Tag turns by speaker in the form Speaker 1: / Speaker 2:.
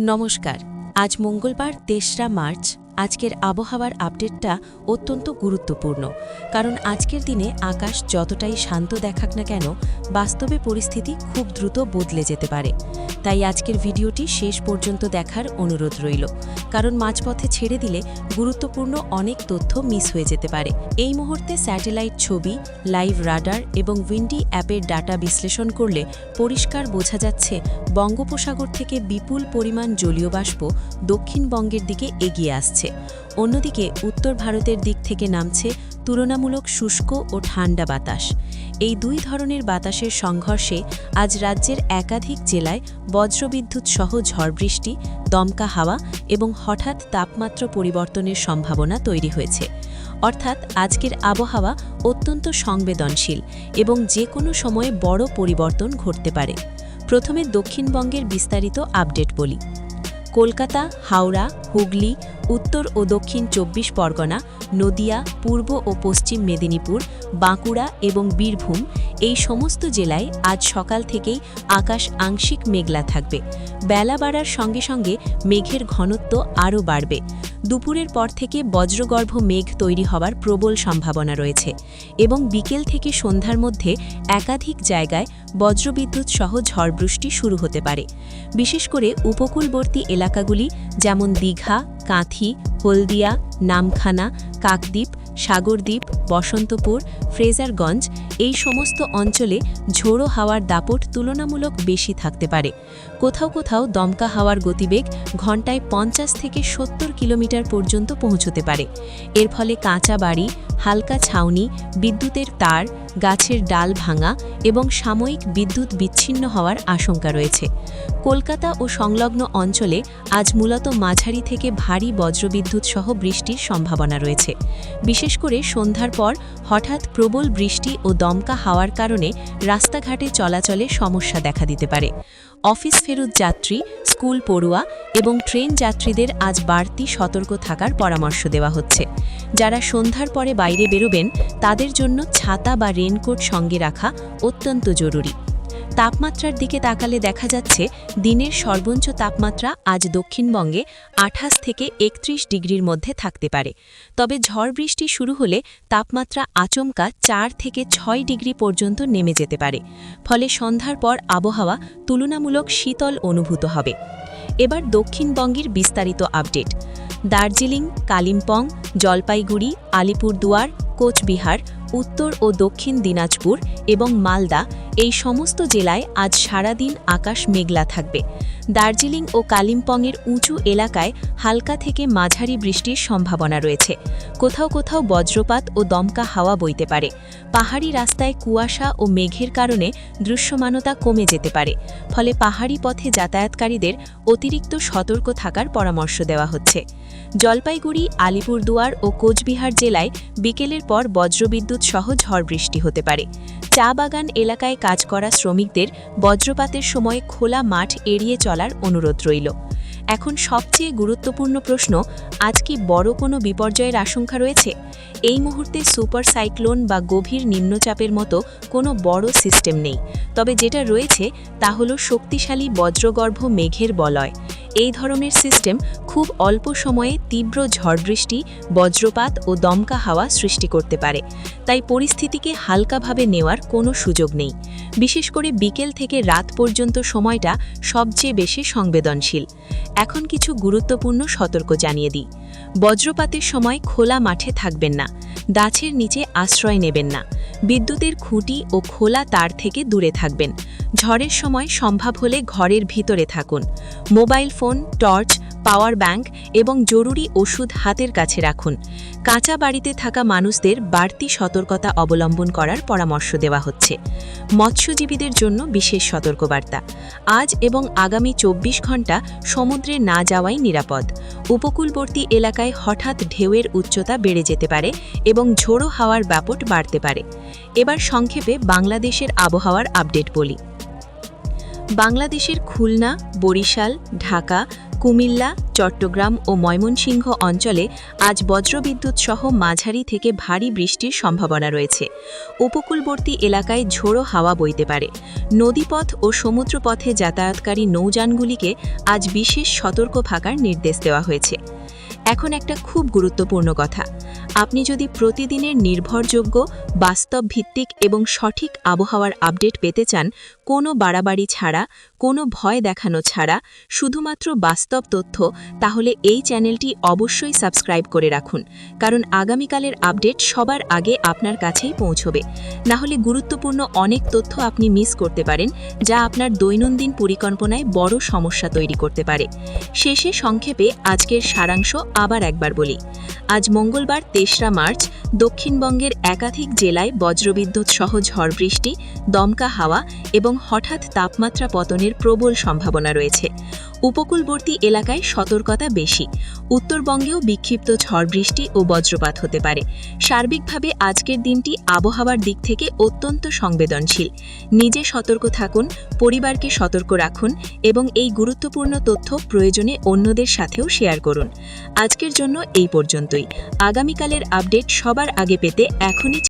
Speaker 1: নমস্কার। আজ মঙ্গলবার ৩রা মার্চ। আজকের আবহাওয়ার আপডেটটা অত্যন্ত গুরুত্বপূর্ণ, কারণ আজকের দিনে আকাশ যতটাই শান্ত দেখাক না কেন, বাস্তবে পরিস্থিতি খুব দ্রুত বদলে যেতে পারে। তাই আজকের ভিডিওটি শেষ পর্যন্ত দেখার অনুরোধ রইল, কারণ মাঝপথে ছেড়ে দিলে গুরুত্বপূর্ণ অনেক তথ্য মিস হয়ে যেতে পারে। এই মুহূর্তে স্যাটেলাইট ছবি, লাইভ রাডার এবং উইন্ডি অ্যাপের ডাটা বিশ্লেষণ করলে পরিষ্কার বোঝা যাচ্ছে বঙ্গোপসাগর থেকে বিপুল পরিমাণ জলীয় বাষ্প দক্ষিণবঙ্গের দিকে এগিয়ে আসছে। অন্যদিকে উত্তর ভারতের দিক থেকে নামছে তুলনামূলক শুষ্ক ও ঠান্ডা বাতাস। এই দুই ধরনের বাতাসের সংঘর্ষে আজ রাজ্যের একাধিক জেলায় বজ্রবিদ্যুৎ সহ ঝড় বৃষ্টি, দমকা হাওয়া এবং হঠাৎ তাপমাত্রা পরিবর্তনের সম্ভাবনা তৈরি হয়েছে। অর্থাৎ আজকের আবহাওয়া অত্যন্ত সংবেদনশীল এবং যে কোনো সময়ে বড় পরিবর্তন ঘটতে পারে। প্রথমে দক্ষিণবঙ্গের বিস্তারিত আপডেট বলি। কলকাতা, হাওড়া, হুগলি, উত্তর ও দক্ষিণ ২৪ পরগনা, নদিয়া, পূর্ব ও পশ্চিম মেদিনীপুর, বাঁকুড়া এবং বীরভূম এই সমস্ত জেলায় আজ সকাল থেকেই আকাশ আংশিক মেঘলা থাকবে। বেলা বাড়ার সঙ্গে সঙ্গে মেঘের ঘনত্ব আরও বাড়বে। দুপুরের পর থেকে বজ্রগর্ভ মেঘ তৈরি হওয়ার প্রবল সম্ভাবনা রয়েছে এবং বিকেল থেকে সন্ধ্যার মধ্যে একাধিক জায়গায় বজ্রবিদ্যুৎ সহ ঝড় বৃষ্টি শুরু হতে পারে। বিশেষ করে উপকূলবর্তী এলাকাগুলি যেমন দীঘা, কাঁথি, হলদিয়া, নামখানা, কাকদ্বীপ, সাগরদ্বীপ, বসন্তপুর, ফ্রেজারগঞ্জ এই সমস্ত অঞ্চলে ঝোড়ো হাওয়ার দাপট তুলনামূলক বেশি থাকতে পারে। কোথাও কোথাও দমকা হাওয়ার গতিবেগ ঘণ্টায় ৫০ থেকে ৭০ কিলোমিটার পর্যন্ত পৌঁছতে পারে। এর ফলে কাঁচা বাড়ি, হালকা ছাউনি, বিদ্যুতের তার, গাছের ডাল ভাঙা এবং সাময়িক বিদ্যুৎ বিচ্ছিন্ন হওয়ার আশঙ্কা রয়েছে। কলকাতা ও সংলগ্ন অঞ্চলে আজ মূলত মাঝারি থেকে ভারী বজ্রবিদ্যুৎ সহ বৃষ্টির সম্ভাবনা রয়েছে। বিশেষ করে সন্ধ্যার পর হঠাৎ প্রবল বৃষ্টি ও দমকা হাওয়ার কারণে রাস্তাঘাটে চলাচলে সমস্যা দেখা দিতে পারে। অফিস ফেরত যাত্রী, স্কুল পড়ুয়া এবং ট্রেন যাত্রীদের আজ বাড়তি সতর্ক থাকার পরামর্শ দেওয়া হচ্ছে। যারা সন্ধ্যার পরে বাইরে বেরোবেন তাদের জন্য ছাতা বা রেনকোট সঙ্গে রাখা অত্যন্ত জরুরি। তাপমাত্রার দিকে তাকালে দেখা যাচ্ছে দিনের সর্বোচ্চ তাপমাত্রা আজ দক্ষিণবঙ্গে ২৮ থেকে ৩১ ডিগ্রির মধ্যে থাকতে পারে। তবে ঝড় বৃষ্টি শুরু হলে তাপমাত্রা আচমকা ৪ থেকে ৬ ডিগ্রি পর্যন্ত নেমে যেতে পারে। ফলে সন্ধ্যার পর আবহাওয়া তুলনামূলক শীতল অনুভূত হবে। এবার দক্ষিণবঙ্গের বিস্তারিত আপডেট। দার্জিলিং, কালিম্পং, জলপাইগুড়ি, আলিপুরদুয়ার, কোচবিহার, উত্তর ও দক্ষিণ দিনাজপুর এবং মালদা এই সমস্ত জেলায় আজ সারাদিন আকাশ মেঘলা থাকবে। দার্জিলিং ও কালিম্পংয়ের উঁচু এলাকায় হালকা থেকে মাঝারি বৃষ্টির সম্ভাবনা রয়েছে। কোথাও কোথাও বজ্রপাত ও দমকা হাওয়া বইতে পারে। পাহাড়ি রাস্তায় কুয়াশা ও মেঘের কারণে দৃশ্যমানতা কমে যেতে পারে। ফলে পাহাড়ি পথে যাতায়াতকারীদের অতিরিক্ত সতর্ক থাকার পরামর্শ দেওয়া হচ্ছে। জলপাইগুড়ি, আলিপুরদুয়ার ও কোচবিহার জেলায় বিকেলের পর বজ্রবিদ্যুৎ সহ ঝড় বৃষ্টি হতে পারে। চা বাগান এলাকায় কাজ করা শ্রমিকদের বজ্রপাতের সময় খোলা মাঠ এড়িয়ে চলার অনুরোধ রইল। এখন সবচেয়ে গুরুত্বপূর্ণ প্রশ্ন, আজ কি বড় কোনো বিপর্যয়ের আশঙ্কা রয়েছে? এই মুহূর্তে সুপার সাইক্লোন বা গভীর নিম্নচাপের মতো কোনো বড় সিস্টেম নেই। তবে যেটা রয়েছে তা হলো শক্তিশালী বজ্রগর্ভ মেঘের বলয়। এই ধরনের সিস্টেম খুব অল্প সময়ে তীব্র ঝড় বৃষ্টি, বজ্রপাত ও দমকা হাওয়া সৃষ্টি করতে পারে। তাই পরিস্থিতিকে হালকাভাবে নেওয়ার কোনো সুযোগ নেই। বিশেষ করে বিকেল থেকে রাত পর্যন্ত সময়টা সবচেয়ে বেশি সংবেদনশীল। এখন কিছু গুরুত্বপূর্ণ সতর্ক জানিয়ে দিই। বজ্রপাতের সময় খোলা মাঠে থাকবেন না। গাছের নিচে আশ্রয় নেবেন না। বিদ্যুতের খুঁটি ও খোলা তার থেকে দূরে থাকবেন। ঝড়ের সময় সম্ভব হলে ঘরের ভিতরে থাকুন। Mobile phone, torch, power bank এবং জরুরি ওষুধ হাতের কাছে রাখুন। কাঁচা বাড়িতে থাকা মানুষদের বাড়তি সতর্কতা অবলম্বন করার পরামর্শ দেওয়া হচ্ছে। মৎস্যজীবীদের জন্য বিশেষ সতর্কবার্তা। আজ এবং আগামী ২৪ ঘণ্টা সমুদ্রে না যাওয়াই নিরাপদ। উপকূলবর্তী এলাকায় হঠাৎ ঢেউয়ের উচ্চতা বেড়ে যেতে পারে এবং ঝোড়ো হাওয়ার দাপট বাড়তে পারে। এবার সংক্ষেপে বাংলাদেশের আবহাওয়ার আপডেট বলি। বাংলাদেশের খুলনা, বরিশাল, ঢাকা, কুমিল্লা, চট্টগ্রাম ও ময়মনসিংহ অঞ্চলে আজ বজ্রবিদ্যুৎ সহ মাঝারি থেকে ভারী বৃষ্টির সম্ভাবনা রয়েছে। উপকূলবর্তী এলাকায় ঝোড়ো হাওয়া বইতে পারে। নদীপথ ও সমুদ্রপথে যাতায়াতকারী নৌযানগুলিকে আজ বিশেষ সতর্ক থাকার নির্দেশ দেওয়া হয়েছে। এখন একটা খুব গুরুত্বপূর্ণ কথা, আপনি যদি প্রতিদিনের নির্ভরযোগ্য, বাস্তব ভিত্তিক এবং সঠিক আবহাওয়ার আপডেট পেতে চান, কোনো বাড়াবাড়ি ছাড়া, কোনো ভয় দেখানো ছাড়া, শুধুমাত্র বাস্তব তথ্য, তাহলে এই চ্যানেলটি অবশ্যই সাবস্ক্রাইব করে রাখুন, কারণ আগামীকালের আপডেট সবার আগে আপনার কাছেই পৌঁছবে। না হলে গুরুত্বপূর্ণ অনেক তথ্য আপনি মিস করতে পারেন, যা আপনার দৈনন্দিন পরিকল্পনায় বড় সমস্যা তৈরি করতে পারে। শেষে সংক্ষেপে আজকের সারাংশ আবার একবার বলি। আজ মঙ্গলবার ৩রা মার্চ দক্ষিণবঙ্গের একাধিক জেলায় বজ্রবিদ্যুৎ সহ ঝড় বৃষ্টি, দমকা হাওয়া এবং হঠাৎ তাপমাত্রা পতনের প্রবল সম্ভাবনা রয়েছে। উপকূলবর্তী এলাকায় সতর্কতা বেশি। উত্তরবঙ্গেও বিক্ষিপ্ত ঝড় বৃষ্টি ও বজ্রপাত হতে পারে। সার্বিকভাবে আজকের দিনটি আবহাওয়ার দিক থেকে অত্যন্ত সংবেদনশীল। নিজে সতর্ক থাকুন, পরিবারকে সতর্ক রাখুন এবং এই গুরুত্বপূর্ণ তথ্য প্রয়োজনে অন্যদের সাথেও শেয়ার করুন। আজকের জন্য এই পর্যন্তই। আগামীকালের আপডেট সবার আগে পেতে এখনই